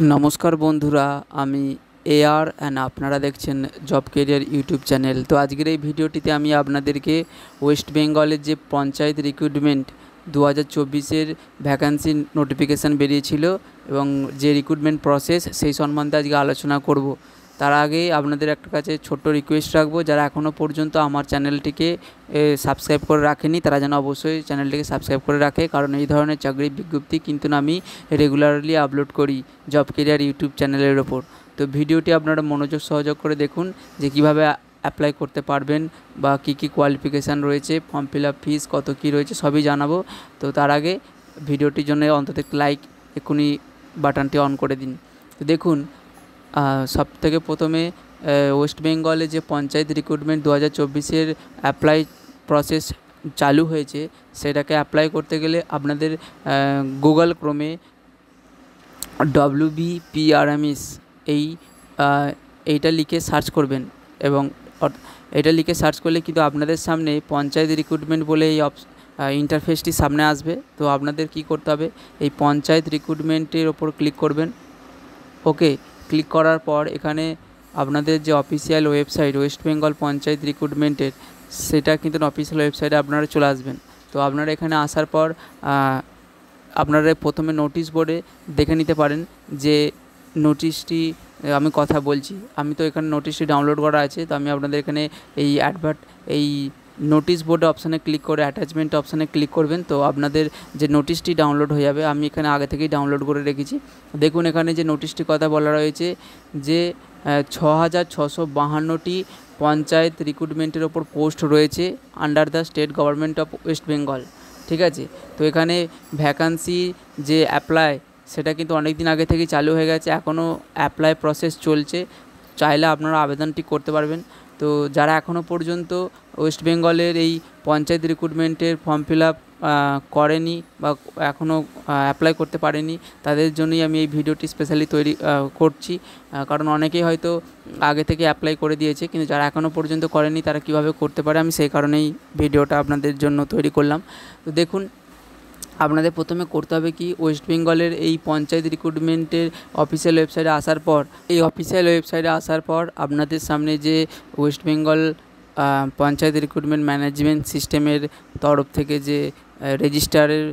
नमस्कार बंधुरा आमी एआर एंड आपनारा देखছেন जब कैरियर यूट्यूब चैनल। तो आजकेर এই ভিডিওটিতে আমি আপনাদেরকে ওয়েস্ট বেঙ্গলের যে পঞ্চায়েত রিক্রুটমেন্ট 2024 ভ্যাকেন্সি নোটিফিকেশান বেরিয়েছিল এবং যে রিক্রুটমেন্ট প্রসেস সেই সম্বন্ধে আজকে আলোচনা করব। তার আগে আপনাদের একটা কাছে ছোট্ট রিকোয়েস্ট রাখবো, যারা এখনও পর্যন্ত আমার চ্যানেলটিকে সাবস্ক্রাইব করে রাখেনি তারা যেন অবশ্যই চ্যানেলটিকে সাবস্ক্রাইব করে রাখে, কারণ এই ধরনের চাকরির বিজ্ঞপ্তি কিন্তু আমি রেগুলারলি আপলোড করি জব ক্যারিয়ার ইউটিউব চ্যানেলের ওপর। তো ভিডিওটি আপনারা মনোযোগ সহযোগ করে দেখুন যে কীভাবে অ্যাপ্লাই করতে পারবেন বা কী কী কোয়ালিফিকেশান রয়েছে, ফর্ম ফিল আপ ফিস কত কী রয়েছে সবই জানাবো। তো তার আগে ভিডিওটির জন্য অন্তত লাইক এক্ষুনি বাটনটি অন করে দিন। তো দেখুন, সব থেকে প্রথমে ওয়েস্ট বেঙ্গলে যে পঞ্চায়েত রিক্রুটমেন্ট 2024 অ্যাপ্লাই প্রসেস চালু হয়েছে, সেটাকে অ্যাপ্লাই করতে গেলে আপনাদের গুগল ক্রোমে WBPRMS এইটা লিখে সার্চ করবেন এবং এটা লিখে সার্চ করলে কিন্তু আপনাদের সামনে পঞ্চায়েত রিক্রুটমেন্ট বলে এই ইন্টারফেসটি সামনে আসবে। তো আপনাদের কি করতে হবে, এই পঞ্চায়েত রিক্রুটমেন্টের ওপর ক্লিক করবেন। ওকে, ক্লিক করার পর এখানে আপনাদের যে official website West Bengal panchayat রিক্রুটমেন্টের, সেটা কিন্তু অফিসিয়াল ওয়েবসাইটে আপনারা চলে আসবেন। তো আপনারা এখানে আসার পর আপনারা প্রথমে নোটিশ বোর্ডে দেখে নিতে পারেন যে নোটিশটি আমি কথা বলছি, আমি তো এখানে নোটিশটি ডাউনলোড করা আছে। তো আমি আপনাদের এখানে এই নোটিশ বোর্ড অপশানে ক্লিক করে অ্যাটাচমেন্ট অপশানে ক্লিক করবেন। তো আপনাদের যে নোটিশটি ডাউনলোড হয়ে যাবে, আমি এখানে আগে থেকেই ডাউনলোড করে রেখেছি। দেখুন এখানে যে নোটিশটির কথা বলা রয়েছে যে 6652টি পঞ্চায়েত রিক্রুটমেন্টের ওপর পোস্ট রয়েছে under the state government of West Bengal. ঠিক আছে, তো এখানে ভ্যাকান্সি যে অ্যাপ্লাই সেটা কিন্তু অনেক দিন আগে থেকেই চালু হয়ে গেছে, এখনও অ্যাপ্লাই প্রসেস চলছে, চাইলে আপনারা আবেদনটি করতে পারবেন। তো যারা এখনও পর্যন্ত ওয়েস্ট বেঙ্গলের এই পঞ্চায়েত রিক্রুটমেন্টের ফর্ম ফিল আপ করেনি বা এখনও অ্যাপ্লাই করতে পারেনি, তাদের জন্যই আমি এই ভিডিওটি স্পেশালি তৈরি করছি, কারণ অনেকেই হয়তো আগে থেকে অ্যাপ্লাই করে দিয়েছে, কিন্তু যারা এখনও পর্যন্ত করেনি তারা কিভাবে করতে পারে আমি সেই কারণেই ভিডিওটা আপনাদের জন্য তৈরি করলাম। তো দেখুন, আপনাদের প্রথমে করতে হবে কি, ওয়েস্ট বেঙ্গলের এই পঞ্চায়েত রিক্রুটমেন্টের অফিসিয়াল ওয়েবসাইটে আসার পর, এই অফিসিয়াল ওয়েবসাইটে আসার পর আপনাদের সামনে যে West Bengal panchayat recruitment management সিস্টেমের তরফ থেকে যে রেজিস্টারের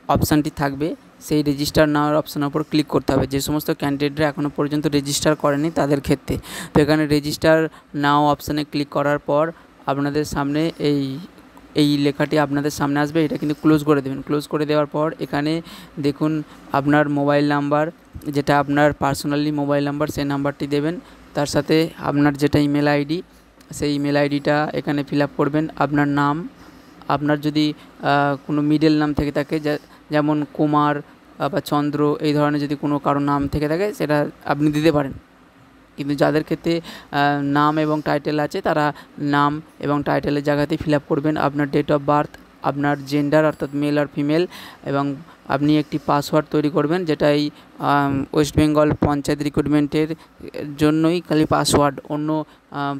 অপশানটি থাকবে, সেই রেজিস্টার নাওয়ার অপশানের উপর ক্লিক করতে হবে। যে সমস্ত ক্যান্ডিডেটরা এখনও পর্যন্ত রেজিস্টার করেনি তাদের ক্ষেত্রে। তো এখানে রেজিস্টার নাও অপশানে ক্লিক করার পর আপনাদের সামনে এই লেখাটি আপনাদের সামনে আসবে, এটা কিন্তু ক্লোজ করে দেবেন। ক্লোজ করে দেওয়ার পর এখানে দেখুন আপনার মোবাইল নাম্বার, যেটা আপনার পার্সোনালি মোবাইল নাম্বার, সেই নাম্বারটি দেবেন। তার সাথে আপনার যেটা ইমেল আইডি, সেই ইমেল আইডিটা এখানে ফিল আপ করবেন। আপনার নাম, আপনার যদি কোনো মিডল নাম থেকে থাকে, যেমন কুমার বা চন্দ্র, এই ধরনের যদি কোনো কারো নাম থেকে থাকে সেটা আপনি দিতে পারেন, কিন্তু যাদের ক্ষেত্রে নাম এবং টাইটেল আছে তারা নাম এবং টাইটেলের জায়গাতেই ফিল আপ করবেন। আপনার ডেট অফ বার্থ, আপনার জেন্ডার অর্থাৎ মেল আর ফিমেল, এবং আপনি একটি পাসওয়ার্ড তৈরি করবেন, যেটা এই ওয়েস্ট বেঙ্গল পঞ্চায়েত রিক্রুটমেন্টের জন্যই খালি পাসওয়ার্ড, অন্য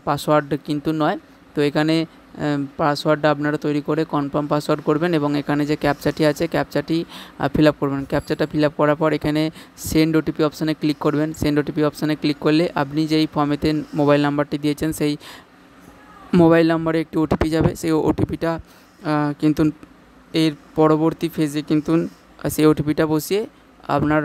পাসওয়ার্ড কিন্তু নয়। তো এখানে পাসওয়ার্ডটা আপনারা তৈরি করে কনফার্ম পাসওয়ার্ড করবেন এবং এখানে যে ক্যাপচাটি আছে ক্যাপচাটি ফিল আপ করবেন। ক্যাপচাটা ফিল আপ করার পর এখানে সেন্ড ওটিপি অপশানে ক্লিক করবেন। সেন্ড ওটিপি অপশানে ক্লিক করলে আপনি যেই ফর্মেতে মোবাইল নাম্বারটি দিয়েছেন সেই মোবাইল নাম্বারে একটি ওটিপি যাবে। সেই ওটিপিটা কিন্তু এর পরবর্তী ফেজে কিন্তু সেই ওটিপিটা বসিয়ে আপনার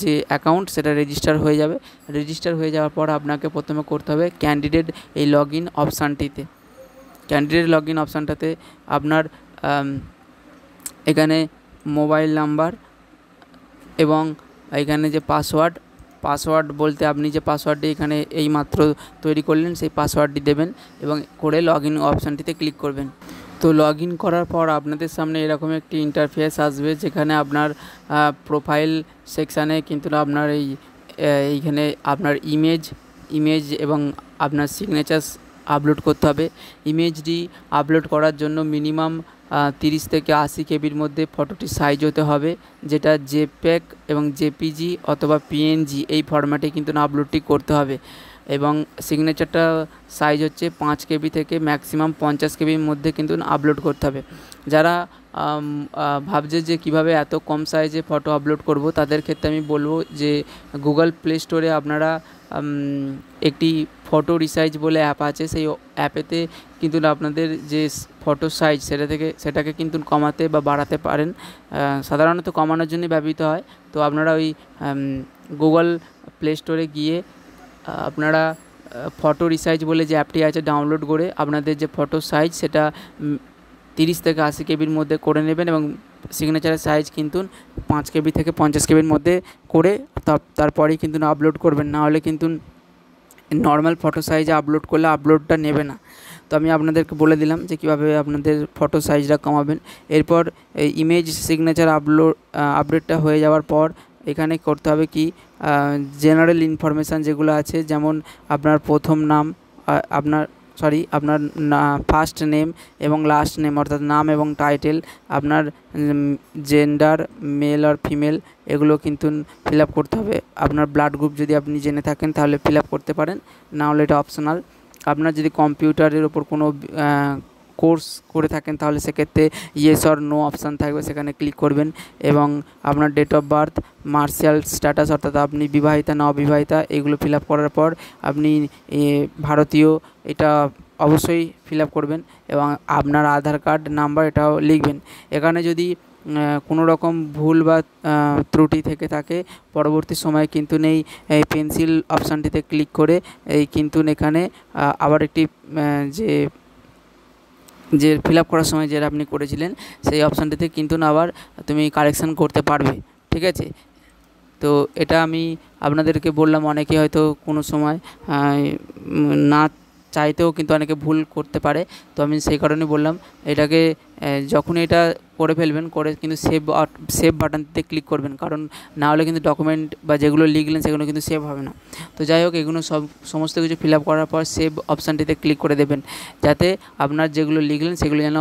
যে অ্যাকাউন্ট সেটা রেজিস্টার হয়ে যাবে। রেজিস্টার হয়ে যাওয়ার পর আপনাকে প্রথমে করতে হবে ক্যান্ডিডেট এই লগ ইন অপশানটিতে। ক্যান্ডিডেট লগ ইন অপশানটাতে আপনার এখানে মোবাইল নাম্বার এবং এখানে যে পাসওয়ার্ড বলতে আপনি যে পাসওয়ার্ডটি এখানে এইমাত্র তৈরি করলেন সেই পাসওয়ার্ডটি দেবেন এবং করে লগ ইন অপশানটিতে ক্লিক করবেন। তো লগ ইন করার পর আপনাদের সামনে এরকম একটি ইন্টারফেস আসবে, যেখানে আপনার প্রোফাইল সেকশানে কিন্তু আপনার এইখানে আপনার ইমেজ এবং আপনার সিগনেচার আপলোড করতে হবে। ইমেজটি আপলোড করার জন্য মিনিমাম 30 থেকে 80 কেবির মধ্যে ফটোটি সাইজ হতে হবে, যেটা জেপিইজি এবং জেপিজি অথবা পিএনজি এই ফরম্যাটে কিন্তু আপলোডটি করতে হবে। এবং সিগনেচারটা সাইজ হচ্ছে 5 কেবি থেকে ম্যাক্সিমাম 50 কেবির মধ্যে কিন্তু আপলোড করতে হবে। যারা ভাবছে যে কীভাবে এত কম সাইজে ফটো আপলোড করব, তাদের ক্ষেত্রে আমি বলবো যে গুগল প্লে স্টোরে আপনারা একটি ফটো রিসাইজ বলে অ্যাপ আছে, সেই অ্যাপেতে কিন্তু আপনাদের যে ফটো সাইজ সেটাকে কিন্তু কমাতে বা বাড়াতে পারেন। সাধারণত কমানোর জন্যই ব্যবহৃত হয়। তো আপনারা ওই গুগল প্লে স্টোরে গিয়ে আপনারা ফটো রিসাইজ বলে যে অ্যাপটি আছে ডাউনলোড করে আপনাদের যে ফটো সাইজ সেটা 30 থেকে 80 কেবির মধ্যে করে নেবেন এবং সিগনেচারের সাইজ কিন্তু 5 কেবি থেকে 50 কেবির মধ্যে করে তারপরেই কিন্তু আপলোড করবেন, না হলে কিন্তু নর্মাল ফটো সাইজে আপলোড করলে আপলোডটা নেবে না। তো আমি আপনাদেরকে বলে দিলাম যে কীভাবে আপনাদের ফটো সাইজটা কমাবেন। এরপর ইমেজ সিগনেচার আপডেটটা হয়ে যাওয়ার পর এখানে করতে হবে কি, জেনারেল ইনফরমেশান যেগুলো আছে, যেমন আপনার প্রথম নাম, আপনার ফার্স্ট নেম এবং লাস্ট নেম অর্থাৎ নাম এবং টাইটেল, আপনার জেন্ডার মেল আর ফিমেল এগুলো কিন্তু ফিল আপ করতে হবে। আপনার ব্লাড গ্রুপ যদি আপনি জেনে থাকেন তাহলে ফিল আপ করতে পারেন, না হলে এটা অপশনাল। আপনার যদি কম্পিউটারের ওপর কোনো কোর্স করে থাকেন তাহলে সেক্ষেত্রে ইয়েস অর নো অপশান থাকবে, সেখানে ক্লিক করবেন। এবং আপনার date of birth, marital status অর্থাৎ আপনি বিবাহিতা না অবিবাহিতা এগুলো ফিল আপ করার পর আপনি ভারতীয় এটা অবশ্যই ফিল আপ করবেন এবং আপনার আধার কার্ড নাম্বার এটাও লিখবেন। এখানে যদি কোনো রকম ভুল বা ত্রুটি থেকে থাকে পরবর্তী সময়ে কিন্তু এই পেন্সিল অপশানটিতে ক্লিক করে কিন্তু এখানে আবার একটি যে ফিল আপ করার সময় যেটা আপনি করেছিলেন সেই অপশানটিতে কিন্তু আবার তুমি কারেকশান করতে পারবে, ঠিক আছে। তো এটা আমি আপনাদেরকে বললাম, অনেকে হয়তো কোনো সময় না চাইতেও কিন্তু অনেকে ভুল করতে পারে। তো আমি সেই কারণে বললাম এটাকে যখন এটা করে ফেলবেন করে কিন্তু সেভ বাটনটিতে ক্লিক করবেন, কারণ না হলে কিন্তু ডকুমেন্ট বা যেগুলো লিখলেন সেগুলো কিন্তু সেভ হবে না। তো যাই হোক, এগুলো সমস্ত কিছু ফিল আপ করার পর সেভ অপশানটিতে ক্লিক করে দেবেন, যাতে আপনার যেগুলো লিখলেন সেগুলো যেন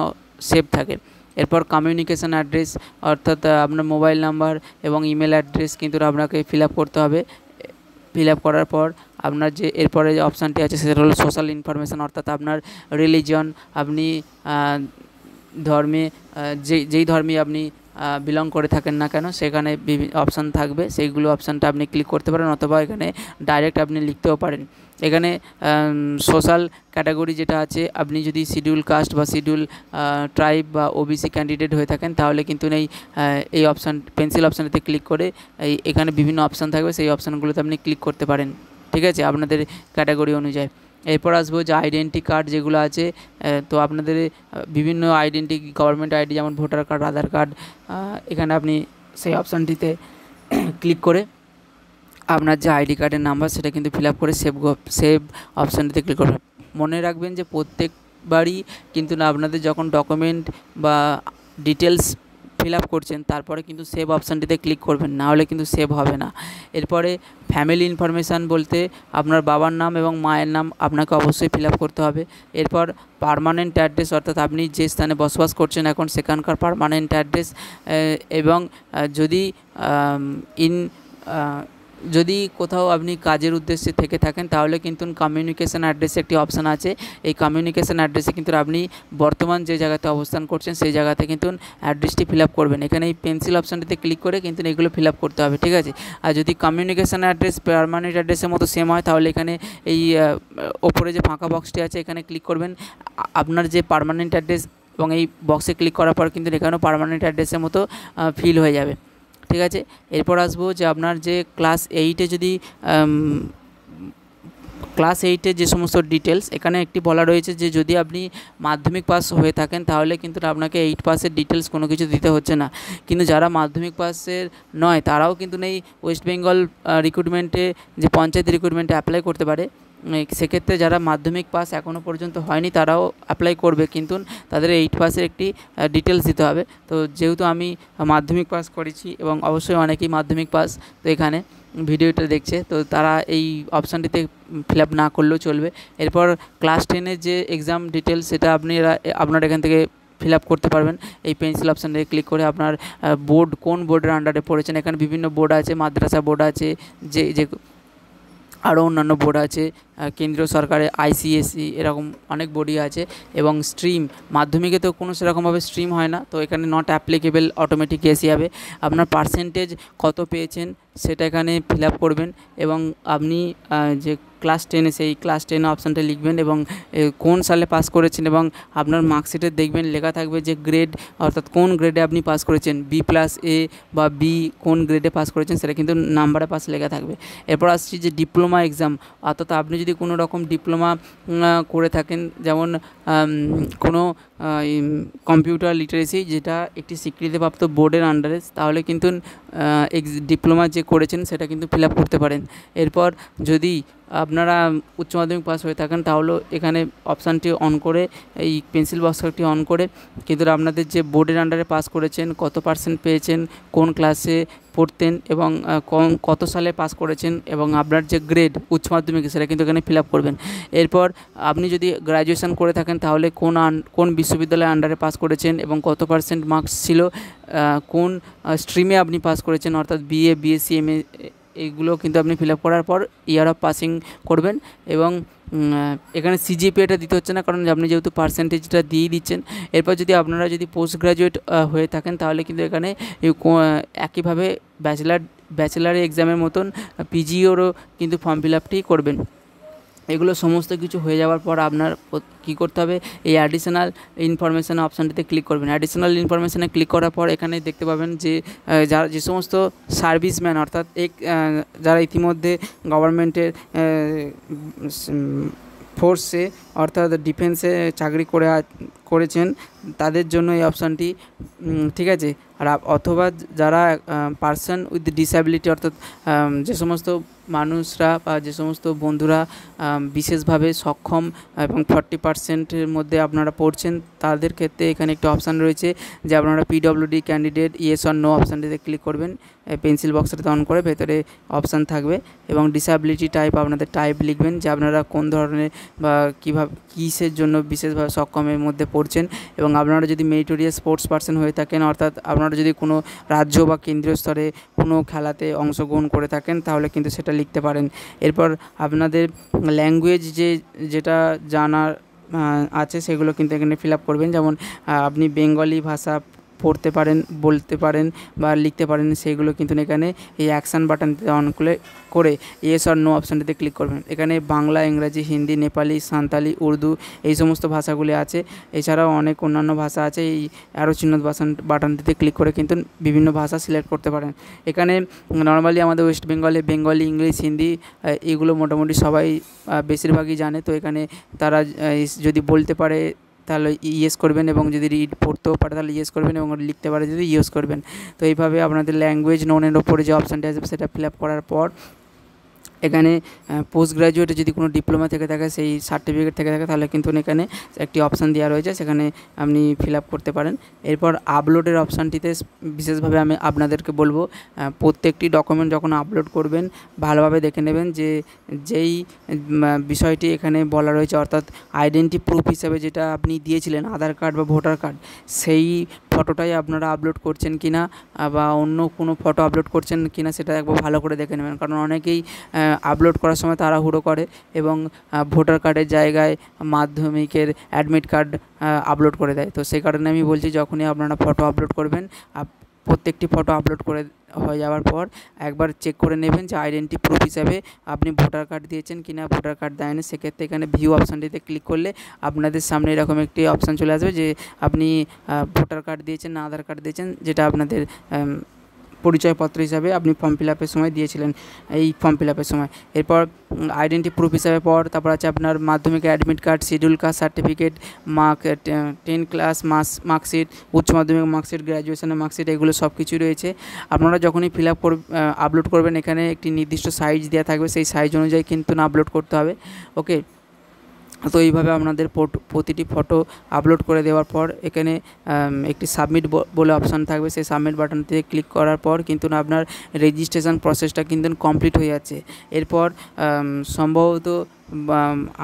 সেভ থাকে। এরপর কমিউনিকেশান অ্যাড্রেস অর্থাৎ আপনার মোবাইল নাম্বার এবং ইমেল অ্যাড্রেস কিন্তু আপনাকে ফিল আপ করতে হবে। ফিল আপ করার পর আপনার যে এরপরে যে অপশানটি আছে সেটা হলো সোশ্যাল ইনফরমেশান অর্থাৎ আপনার রিলিজন, আপনি ধর্মে যেই ধর্মে আপনি বিলং করে থাকেন না কেন সেখানে বিভিন্ন অপশান থাকবে, সেইগুলো অপশানটা আপনি ক্লিক করতে পারেন, অথবা এখানে ডাইরেক্ট আপনি লিখতেও পারেন। এখানে সোশ্যাল ক্যাটাগরি যেটা আছে, আপনি যদি শিডিউল কাস্ট বা শিডিউল ট্রাইব বা ওবিসি ক্যান্ডিডেট হয়ে থাকেন তাহলে কিন্তু এই অপশান পেন্সিল অপশানটিতে ক্লিক করে এখানে বিভিন্ন অপশান থাকবে, সেই অপশানগুলোতে আপনি ক্লিক করতে পারেন, ঠিক আছে, আপনাদের ক্যাটাগরি অনুযায়ী। এরপর আসবো যে আইডেন্টি কার্ড যেগুলো আছে, তো আপনাদের বিভিন্ন আইডেন্টি গভর্নমেন্ট আইডি যেমন ভোটার কার্ড, আধার কার্ড, এখানে আপনি সেই অপশানটিতে ক্লিক করে আপনার যে আইডি কার্ডের নাম্বার সেটা কিন্তু ফিল আপ করে সেভ অপশানটিতে ক্লিক করবেন। মনে রাখবেন যে প্রত্যেকবারই কিন্তু আপনাদের যখন ডকুমেন্ট বা ডিটেলস ফিল আপ করছেন তারপরে কিন্তু সেভ অপশানটিতে ক্লিক করবেন, না হলে কিন্তু সেভ হবে না। এরপরে ফ্যামিলি ইনফরমেশান বলতে আপনার বাবার নাম এবং মায়ের নাম আপনাকে অবশ্যই ফিল আপ করতে হবে। এরপর পার্মানেন্ট অ্যাড্রেস অর্থাৎ আপনি যে স্থানে বসবাস করছেন এখন সেখানকার পার্মানেন্ট অ্যাড্রেস, এবং যদি কোথাও আপনি কাজের উদ্দেশ্যে থেকে থাকেন তাহলে কিন্তু কমিউনিকেশান অ্যাড্রেসে একটি অপশান আছে। এই কমিউনিকেশান অ্যাড্রেসে কিন্তু আপনি বর্তমান যে জায়গাতে অবস্থান করছেন সেই জায়গাতে কিন্তু অ্যাড্রেসটি ফিল আপ করবেন। এখানে এই পেন্সিল অপশানটিতে ক্লিক করে কিন্তু এগুলো ফিল আপ করতে হবে, ঠিক আছে। আর যদি কমিউনিকেশান অ্যাড্রেস পার্মানেন্ট অ্যাড্রেসের মতো সেম হয় তাহলে এখানে এই ওপরে যে ফাঁকা বক্সটি আছে এখানে ক্লিক করবেন আপনার যে পার্মানেন্ট অ্যাড্রেস, এবং এই বক্সে ক্লিক করার পর কিন্তু এখানেও পার্মানেন্ট অ্যাড্রেসের মতো ফিল হয়ে যাবে, ঠিক আছে। এরপর আসবো যে আপনার যে ক্লাস 8-এ যদি ক্লাস 8-এর যে সমস্ত ডিটেলস এখানে একটি বলা রয়েছে যে যদি আপনি মাধ্যমিক পাস হয়ে থাকেন তাহলে কিন্তু আপনাকে 8 পাসের ডিটেলস কোনো কিছু দিতে হচ্ছে না, কিন্তু যারা মাধ্যমিক পাসের নয় তারাও কিন্তু ওয়েস্ট বেঙ্গল রিক্রুটমেন্টে যে পঞ্চায়েত রিক্রুটমেন্টে অ্যাপ্লাই করতে পারে। সেক্ষেত্রে যারা মাধ্যমিক পাস এখনও পর্যন্ত হয়নি তারাও অ্যাপ্লাই করবে, কিন্তু তাদের 8 পাসের একটি ডিটেলস দিতে হবে। তো যেহেতু আমি মাধ্যমিক পাস করেছি এবং অবশ্যই অনেকেই মাধ্যমিক পাস তো এখানে ভিডিওটা দেখছে, তো তারা এই অপশানটিতে ফিল আপ না করলেও চলবে। এরপর ক্লাস 10-এর যে এক্সাম ডিটেলস সেটা আপনারা এখান থেকে ফিল আপ করতে পারবেন এই পেন্সিল অপশানে ক্লিক করে। আপনার কোন বোর্ডের আন্ডারে পড়েছেন, এখানে বিভিন্ন বোর্ড আছে, মাদ্রাসা বোর্ড আছে, যে আরও অন্যান্য বোর্ড আছে, কেন্দ্রীয় সরকারের আইসিএসসি এরকম অনেক বোর্ডই আছে। এবং স্ট্রিম, মাধ্যমিকে তো কোনো সেরকমভাবে স্ট্রিম হয় না, তো এখানে নট অ্যাপ্লিকেবল অটোমেটিক এসে যাবে। আপনার পার্সেন্টেজ কত পেয়েছেন সেটা এখানে ফিল আপ করবেন, এবং আপনি যে ক্লাস 10-এ সেই ক্লাস 10 অপশানটা লিখবেন, এবং কোন সালে পাস করেছেন, এবং আপনার মার্কশিটে দেখবেন লেখা থাকবে যে গ্রেড, অর্থাৎ কোন গ্রেডে আপনি পাস করেছেন, B+A বা বি, কোন গ্রেডে পাস করেছেন সেটা কিন্তু নাম্বারে পাস লেখা থাকবে। এরপর আসছি যে ডিপ্লোমা এক্সাম, অর্থাৎ আপনি যদি কোনো রকম ডিপ্লোমা করে থাকেন, যেমন কোনো কম্পিউটার লিটারেসি, যেটা একটি স্বীকৃতিপ্রাপ্ত বোর্ডের আন্ডারে, তাহলে কিন্তু ডিপ্লোমা যে করেছেন সেটা কিন্তু ফিল আপ করতে পারেন। এরপর যদি আপনারা উচ্চ মাধ্যমিক পাস হয়ে থাকেন, তাহলেও এখানে অপশানটি অন করে, এই পেন্সিল বক্সটি অন করে কিন্তু আপনাদের যে বোর্ডের আন্ডারে পাস করেছেন, কত পার্সেন্ট পেয়েছেন, কোন ক্লাসে পড়তেন, এবং কত সালে পাস করেছেন, এবং আপনার যে গ্রেড উচ্চ মাধ্যমিক সেটা কিন্তু এখানে ফিল আপ করবেন। এরপর আপনি যদি গ্র্যাজুয়েশন করে থাকেন, তাহলে কোন বিশ্ববিদ্যালয়ের আন্ডারে পাস করেছেন এবং কত পার্সেন্ট মার্কস ছিল, কোন স্ট্রিমে আপনি পাস করেছেন, অর্থাৎ বিএ, বিএসসি, এমএ, এইগুলো কিন্তু আপনি ফিল আপ করার পর ইয়ার অফ পাসিং করবেন। এবং এখানে সিজিপিএটা দিতে হচ্ছে না, কারণ আপনি যেহেতু পার্সেন্টেজটা দিয়েই দিচ্ছেন। এরপর যদি আপনারা যদি পোস্ট গ্রাজুয়েট হয়ে থাকেন, তাহলে কিন্তু এখানে একইভাবে ব্যাচেলার এক্সামের মতন পিজিওরও কিন্তু ফর্ম ফিল আপটি করবেন। এগুলো সমস্ত কিছু হয়ে যাওয়ার পর আপনার কী করতে হবে, এই অ্যাডিশনাল ইনফরমেশান অপশানটিতে ক্লিক করবেন। অ্যাডিশনাল ইনফরমেশানে ক্লিক করার পর এখানে দেখতে পাবেন যে যে সমস্ত সার্ভিসম্যান, অর্থাৎ যারা ইতিমধ্যে গভর্নমেন্টের ফোর্সে, অর্থাৎ ডিফেন্সে চাকরি করেছেন, তাদের জন্য এই অপশানটি, ঠিক আছে। আর অথবা যারা পার্সন উইথ ডিসএবিলিটি, অর্থাৎ যে সমস্ত মানুষরা বা যে সমস্ত বন্ধুরা বিশেষভাবে সক্ষম এবং 40%-এর মধ্যে আপনারা পড়ছেন, তাদের ক্ষেত্রে এখানে একটা অপশান রয়েছে যে আপনারা PWD candidate yes or no অপশানটিতে ক্লিক করবেন। পেন্সিল বক্সটাতে অন করে ভেতরে অপশান থাকবে, এবং ডিসএবিলিটি টাইপ আপনাদের টাইপ লিখবেন যে আপনারা কোন ধরনের বা কীভাবে কিসের জন্য বিশেষভাবে সক্ষমের মধ্যে পড়ছেন। এবং আপনারা যদি মেরিটোরিয়াস স্পোর্টস পার্সন হয়ে থাকেন, অর্থাৎ আপনারা যদি কোনো রাজ্য বা কেন্দ্রীয় স্তরে কোনো খেলাতে অংশগ্রহণ করে থাকেন, তাহলে কিন্তু সেটা লিখতে পারেন। এরপর আপনাদের ল্যাঙ্গুয়েজ যেটা জানার আছে সেগুলো কিন্তু এখানে ফিল আপ করবেন। যেমন আপনি বেঙ্গলি ভাষা পড়তে পারেন, বলতে পারেন বা লিখতে পারেন, সেইগুলো কিন্তু এখানে এই অ্যাকশান বাটনটিতে অন করে ইয়েস আর নো অপশানটিতে ক্লিক করবেন। এখানে বাংলা, ইংরাজি, হিন্দি, নেপালি, সাঁওতালি, উর্দু এই সমস্ত ভাষাগুলি আছে। এছাড়াও অনেক অন্যান্য ভাষা আছে। এই অ্যারো চিহ্ন বাটনটিতে ক্লিক করে কিন্তু বিভিন্ন ভাষা সিলেক্ট করতে পারেন। এখানে নর্মালি আমাদের ওয়েস্ট বেঙ্গলে বেঙ্গলি, ইংলিশ, হিন্দি এগুলো মোটামুটি সবাই বেশিরভাগই জানে। তো এখানে তারা যদি বলতে পারে তাহলে ইয়েস করবেন, এবং যদি পড়তেও পারে তাহলে ইয়েস করবেন, এবং লিখতে পারে যদি ইয়েস করবেন। তো এইভাবে আপনাদের ল্যাঙ্গুয়েজ নোনের ওপরে যে অপশানটি আসবে সেটা ফিল আপ করার পর এখানে পোস্ট গ্র্যাজুয়েটে যদি কোনো ডিপ্লোমা থেকে থাকে, সেই সার্টিফিকেট থেকে থাকে, তাহলে কিন্তু এখানে একটি অপশান দেওয়া রয়েছে, সেখানে আপনি ফিল আপ করতে পারেন। এরপর আপলোডের অপশানটিতে বিশেষভাবে আমি আপনাদেরকে বলবো, প্রত্যেকটি ডকুমেন্ট যখন আপলোড করবেন ভালোভাবে দেখে নেবেন যে যেই বিষয়টি এখানে বলা রয়েছে, অর্থাৎ আইডেন্টি প্রুফ হিসাবে যেটা আপনি দিয়েছিলেন আধার কার্ড বা ভোটার কার্ড, সেই ফটোটাই আপনারা আপলোড করছেন কিনা বা অন্য কোনো ফটো আপলোড করছেন কিনা সেটা একবার ভালো করে দেখে নেবেন। কারণ অনেকেই আপলোড করার সময় তাড়াহুড়ো করে এবং ভোটার কার্ডের জায়গায় মাধ্যমিকের অ্যাডমিট কার্ড আপলোড করে দেয়। তো সেই কারণে আমি বলছি, যখনই আপনারা ফটো আপলোড করবেন, প্রত্যেকটি ফটো আপলোড করে হয়ে যাওয়ার পর একবার চেক করে নেবেন যে আইডেন্টি প্রুফ হিসাবে আপনি ভোটার কার্ড দিয়েছেন কিনা, ভোটার কার্ড দেয়নি। সেক্ষেত্রে এখানে ভিউ অপশানটিতে ক্লিক করলে আপনাদের সামনে এরকম একটি অপশান চলে আসবে যে আপনি ভোটার কার্ড দিয়েছেন না আধার কার্ড দিয়েছেন, যেটা আপনাদের পরিচয়পত্র হিসাবে আপনি ফর্ম ফিল আপের সময় দিয়েছিলেন এই ফর্ম ফিল আপের সময়। এরপর আইডেন্টি প্রুফ হিসাবে তারপর আছে আপনার মাধ্যমিকের admit card, schedule caste certificate, 10 class marksheet, Uchcha Madhyamik marksheet, গ্র্যাজুয়েশনের marksheet, এগুলো সব কিছুই রয়েছে। আপনারা যখনই ফিল আপ আপলোড করবেন, এখানে একটি নির্দিষ্ট সাইজ দেওয়া থাকবে, সেই সাইজ অনুযায়ী কিন্তু না আপলোড করতে হবে। ওকে, তো এইভাবে আপনাদের প্রতিটি ফটো আপলোড করে দেওয়ার পর এখানে একটি সাবমিট বলে অপশান থাকবে। সেই সাবমিট বাটনটিতে ক্লিক করার পর কিন্তু আপনার রেজিস্ট্রেশন প্রসেসটা কিন্তু কমপ্লিট হয়ে যাচ্ছে। এরপর সম্ভবত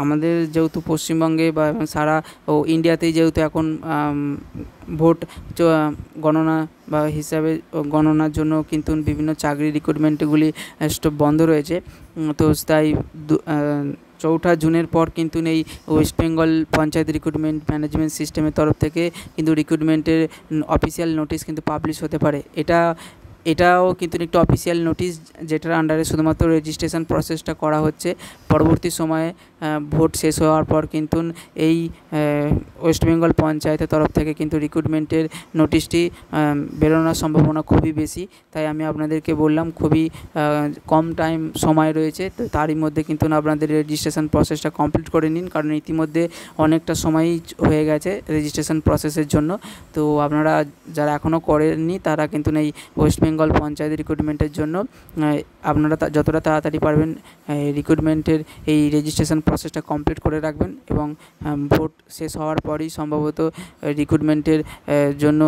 আমাদের যেহেতু পশ্চিমবঙ্গে বা সারা ইন্ডিয়াতেই যেহেতু এখন ভোট গণনা বা হিসাবে গণনার জন্য কিন্তু বিভিন্ন চাকরি রিক্রুটমেন্টগুলি বন্ধ রয়েছে। তো তাই 4 জুনের পর কিন্তু এই West Bengal panchayat recruitment management সিস্টেমের তরফ থেকে কিন্তু রিক্রুটমেন্টের অফিসিয়াল নোটিশ কিন্তু পাবলিশ হতে পারে। এটাও কিন্তু একটি অফিসিয়াল নোটিশ, যেটার আন্ডারে শুধুমাত্র রেজিস্ট্রেশন প্রসেসটা করা হচ্ছে। পরবর্তী সময়ে ভোট শেষ হওয়ার পর কিন্তু এই ওয়েস্ট বেঙ্গল পঞ্চায়েতের তরফ থেকে কিন্তু রিক্রুটমেন্টের নোটিশটি বেরোনোর সম্ভাবনা খুবই বেশি। তাই আমি আপনাদেরকে বললাম খুবই কম সময় রয়েছে, তো তারই মধ্যে কিন্তু আপনাদের রেজিস্ট্রেশন প্রসেসটা কমপ্লিট করে নিন, কারণ ইতিমধ্যে অনেকটা সময়ই হয়ে গেছে রেজিস্ট্রেশন প্রসেসের জন্য। তো আপনারা যারা এখনও করেননি তারা কিন্তু এই ওয়েস্ট বেঙ্গল পঞ্চায়েত রিক্রুটমেন্টের জন্য আপনারা যতটা তাড়াতাড়ি পারবেন রিক্রুটমেন্টের এই রেজিস্ট্রেশন প্রসেসটা কমপ্লিট করে রাখবেন, এবং ভোট শেষ হওয়ার পরই সম্ভবত রিক্রুটমেন্টের জন্য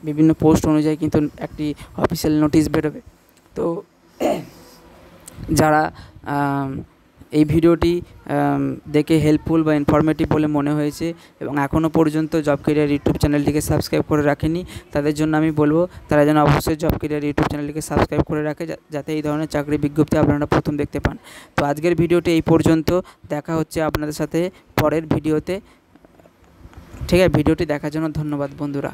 বিভিন্ন পোস্ট অনুযায়ী কিন্তু একটি অফিসিয়াল নোটিশ বেরোবে। তো যারা এই ভিডিওটি দেখে হেল্পফুল বা ইনফরমেটিভ বলে মনে হয়েছে এবং এখনও পর্যন্ত জব কেরিয়ার ইউটিউব চ্যানেলটিকে সাবস্ক্রাইব করে রাখেনি, তাদের জন্য আমি বলবো তারা যেন অবশ্যই জব কেরিয়ার ইউটিউব চ্যানেলটিকে সাবস্ক্রাইব করে রাখে, যাতে এই ধরনের চাকরি বিজ্ঞপ্তি আপনারা প্রথম দেখতে পান। তো আজকের ভিডিওটি এই পর্যন্ত, দেখা হচ্ছে আপনাদের সাথে পরের ভিডিওতে। ঠিক আছে, ভিডিওটি দেখার জন্য ধন্যবাদ বন্ধুরা।